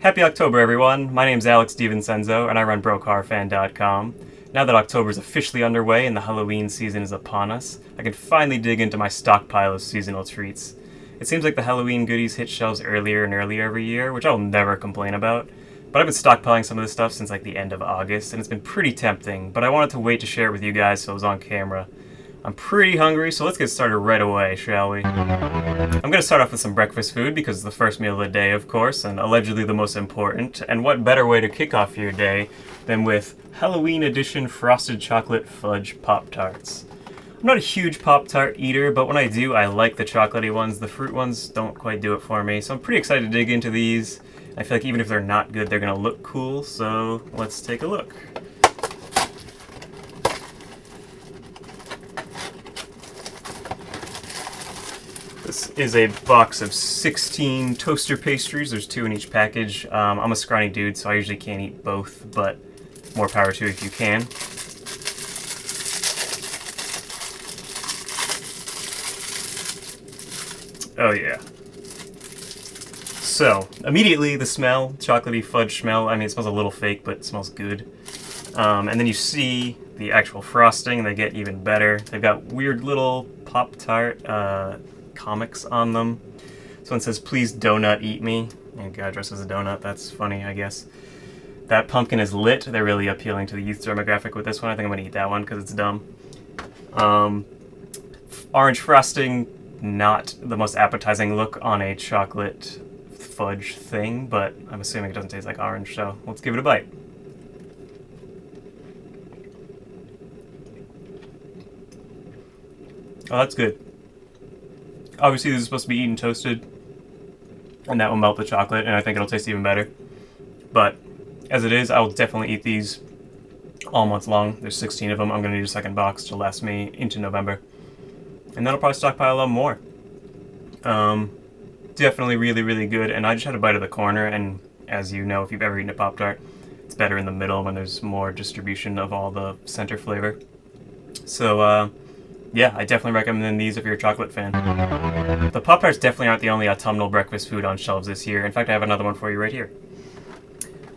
Happy October, everyone! My name's Alex DiVincenzo, and I run BrokeHorrorFan.com. Now that October is officially underway and the Halloween season is upon us, I can finally dig into my stockpile of seasonal treats. It seems like the Halloween goodies hit shelves earlier and earlier every year, which I'll never complain about. But I've been stockpiling some of this stuff since like the end of August, and it's been pretty tempting, but I wanted to wait to share it with you guys so it was on camera. I'm pretty hungry, so let's get started right away, shall we? I'm going to start off with some breakfast food because it's the first meal of the day, of course, and allegedly the most important. And what better way to kick off your day than with Halloween edition frosted chocolate fudge Pop-Tarts. I'm not a huge Pop-Tart eater, but when I do, I like the chocolatey ones. The fruit ones don't quite do it for me, so I'm pretty excited to dig into these. I feel like even if they're not good, they're going to look cool, so let's take a look. This is a box of 16 toaster pastries. There's 2 in each package. I'm a scrawny dude, so I usually can't eat both, but more power to you if you can. Oh yeah. So, immediately the smell, chocolatey fudge smell. I mean, it smells a little fake, but it smells good. And then you see the actual frosting. They get even better. They've got weird little Pop-Tart comics on them. This one says, "Please donut eat me." And guy dressed as a donut. That's funny, I guess. That pumpkin is lit. They're really appealing to the youth demographic with this one. I think I'm going to eat that one because it's dumb. Orange frosting, not the most appetizing look on a chocolate fudge thing, but I'm assuming it doesn't taste like orange, so let's give it a bite. Oh, that's good. Obviously, this is supposed to be eaten toasted, and that will melt the chocolate, and I think it'll taste even better. But as it is, I will definitely eat these all month long. There's 16 of them. I'm going to need a second box to last me into November. And then I'll probably stockpile a lot more. Definitely really, really good. And I just had a bite of the corner, and as you know, if you've ever eaten a Pop-Tart, it's better in the middle when there's more distribution of all the center flavor. So, yeah, I definitely recommend these if you're a chocolate fan. The Pop-Tarts definitely aren't the only autumnal breakfast food on shelves this year. In fact, I have another one for you right here.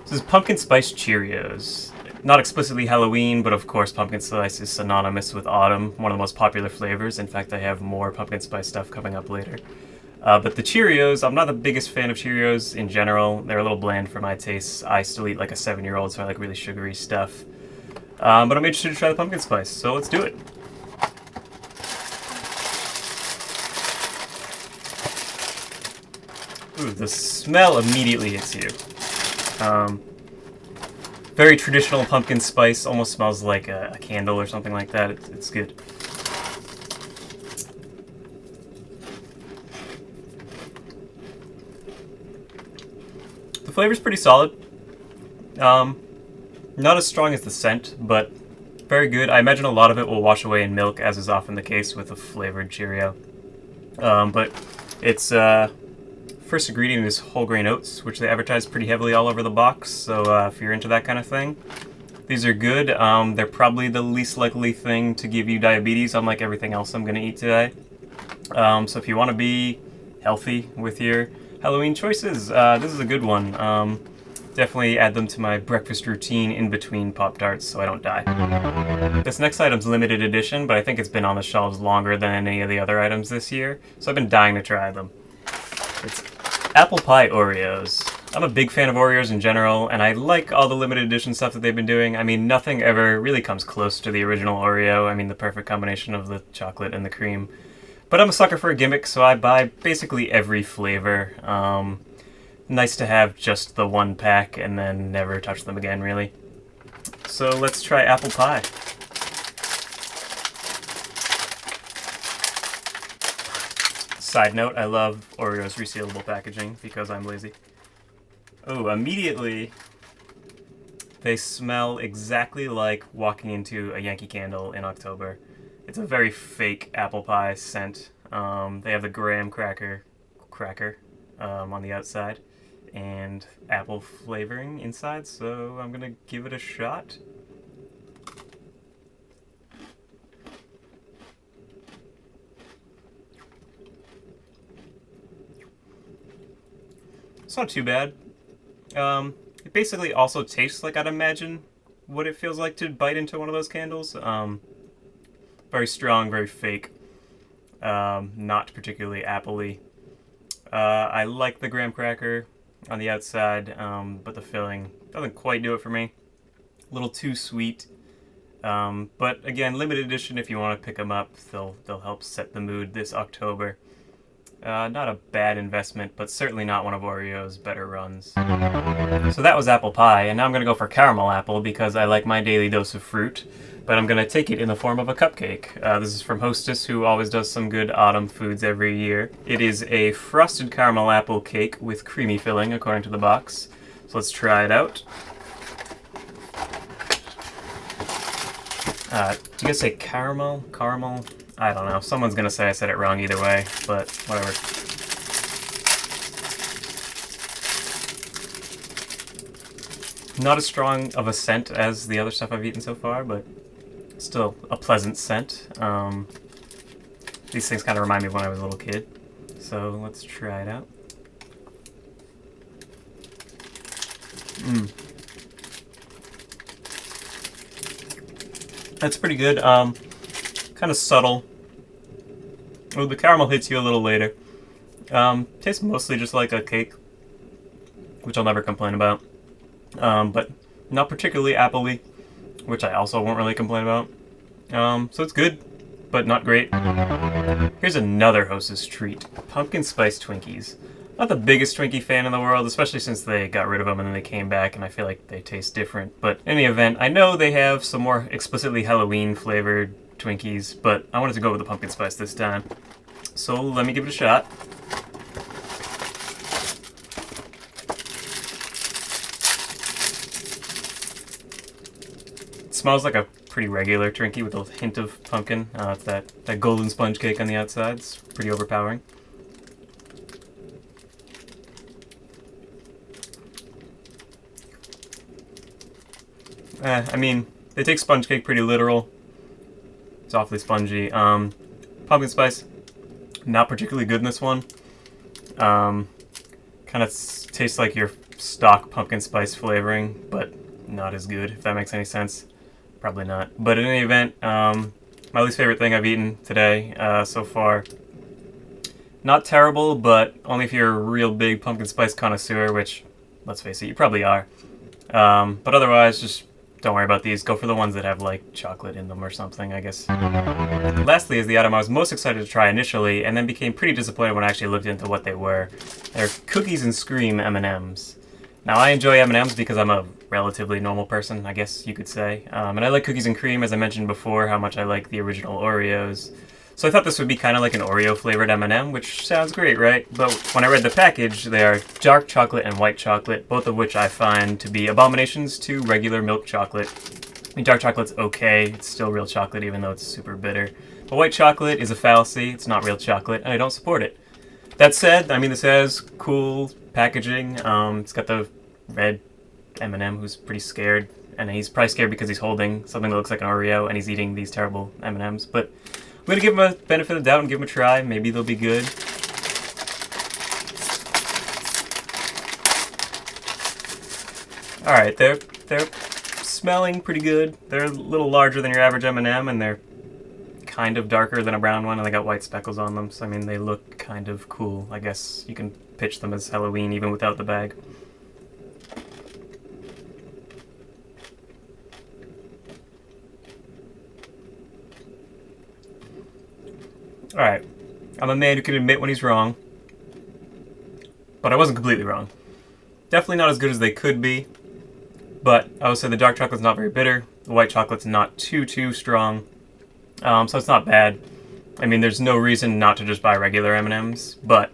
This is pumpkin spice Cheerios. Not explicitly Halloween, but of course pumpkin spice is synonymous with autumn, one of the most popular flavors. In fact, I have more pumpkin spice stuff coming up later. But the Cheerios, I'm not the biggest fan of Cheerios in general. They're a little bland for my tastes. I still eat like a 7-year-old, so I like really sugary stuff. But I'm interested to try the pumpkin spice, so let's do it. Ooh, the smell immediately hits you. Very traditional pumpkin spice, almost smells like a candle or something like that. It's good. The flavor's pretty solid. Not as strong as the scent, but very good. I imagine a lot of it will wash away in milk, as is often the case with a flavored Cheerio. But it's first ingredient is whole grain oats, which they advertise pretty heavily all over the box, so if you're into that kind of thing, these are good. They're probably the least likely thing to give you diabetes, unlike everything else I'm going to eat today. So if you want to be healthy with your Halloween choices, this is a good one. Definitely add them to my breakfast routine in between Pop-Tarts so I don't die. This next item's limited edition, but I think it's been on the shelves longer than any of the other items this year, so I've been dying to try them. It's apple pie Oreos. I'm a big fan of Oreos in general, and I like all the limited edition stuff that they've been doing. I mean, nothing ever really comes close to the original Oreo. I mean, the perfect combination of the chocolate and the cream. But I'm a sucker for a gimmick, so I buy basically every flavor. Nice to have just the one pack and then never touch them again, really. So let's try apple pie. Side note, I love Oreos resealable packaging because I'm lazy. Oh, immediately they smell exactly like walking into a Yankee Candle in October. It's a very fake apple pie scent. They have the graham cracker on the outside and apple flavoring inside, so I'm gonna give it a shot. It's not too bad. It basically also tastes like I'd imagine what it feels like to bite into one of those candles. Very strong, very fake. Not particularly appley. I like the graham cracker on the outside, but the filling doesn't quite do it for me. A little too sweet. But again, limited edition. If you want to pick them up, they'll help set the mood this October. Not a bad investment, but certainly not one of Oreo's better runs. So that was apple pie, and now I'm going to go for caramel apple because I like my daily dose of fruit, but I'm going to take it in the form of a cupcake. This is from Hostess, who always does some good autumn foods every year. It is a frosted caramel apple cake with creamy filling, according to the box. So let's try it out. Do you guys say caramel? Caramel? I don't know. Someone's gonna say I said it wrong either way, but whatever. Not as strong of a scent as the other stuff I've eaten so far, but still a pleasant scent. These things kind of remind me of when I was a little kid. So let's try it out. That's pretty good. Kind of subtle. Oh, the caramel hits you a little later. Tastes mostly just like a cake, which I'll never complain about. But not particularly appley, which I also won't really complain about. So it's good, but not great. Here's another Hostess treat. Pumpkin spice Twinkies. Not the biggest Twinkie fan in the world, especially since they got rid of them and then they came back and I feel like they taste different. But in any event, I know they have some more explicitly Halloween flavored Twinkies, but I wanted to go with the pumpkin spice this time. So let me give it a shot. It smells like a pretty regular Twinkie with a hint of pumpkin. It's that golden sponge cake on the outside. It's pretty overpowering. I mean, they take sponge cake pretty literal. It's awfully spongy. Pumpkin spice, not particularly good in this one. Kind of tastes like your stock pumpkin spice flavoring, but not as good, if that makes any sense. Probably not. But in any event, my least favorite thing I've eaten today so far. Not terrible, but only if you're a real big pumpkin spice connoisseur, which, let's face it, you probably are. But otherwise, just don't worry about these. Go for the ones that have, like, chocolate in them or something, I guess. Lastly is the item I was most excited to try initially, and then became pretty disappointed when I actually looked into what they were. They're Cookies and Screem M&Ms. Now, I enjoy M&Ms because I'm a relatively normal person, I guess you could say. And I like cookies and cream, as I mentioned before, how much I like the original Oreos. So I thought this would be kind of like an Oreo-flavored M&M, which sounds great, right? But when I read the package, they are dark chocolate and white chocolate, both of which I find to be abominations to regular milk chocolate. I mean, dark chocolate's okay, it's still real chocolate even though it's super bitter. But white chocolate is a fallacy, it's not real chocolate, and I don't support it. That said, I mean, this has cool packaging. It's got the red M&M who's pretty scared, and he's probably scared because he's holding something that looks like an Oreo, and he's eating these terrible M&Ms, but I'm going to give them a benefit of the doubt and give them a try. Maybe they'll be good. Alright, they're smelling pretty good. They're a little larger than your average M&M, and they're kind of darker than a brown one, and they got white speckles on them, so I mean, they look kind of cool. I guess you can pitch them as Halloween even without the bag. Alright, I'm a man who can admit when he's wrong, but I wasn't completely wrong. Definitely not as good as they could be, but I would say the dark chocolate's not very bitter, the white chocolate's not too strong, so it's not bad. I mean, there's no reason not to just buy regular M&Ms, but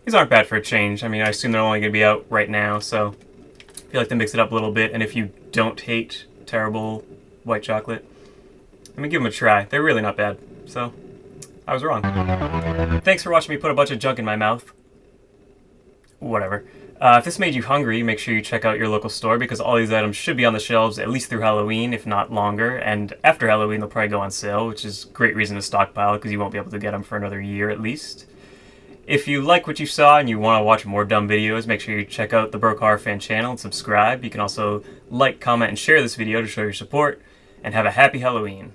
these aren't bad for a change. I mean, I assume they're only going to be out right now, so I feel like they mix it up a little bit, and if you don't hate terrible white chocolate, I mean, give them a try. They're really not bad, so I was wrong. Thanks for watching me put a bunch of junk in my mouth. Whatever. If this made you hungry, make sure you check out your local store because all these items should be on the shelves at least through Halloween, if not longer. And after Halloween, they'll probably go on sale, which is a great reason to stockpile because you won't be able to get them for another year at least. If you like what you saw and you want to watch more dumb videos, make sure you check out the Broke Horror Fan channel and subscribe. You can also like, comment, and share this video to show your support. And have a happy Halloween.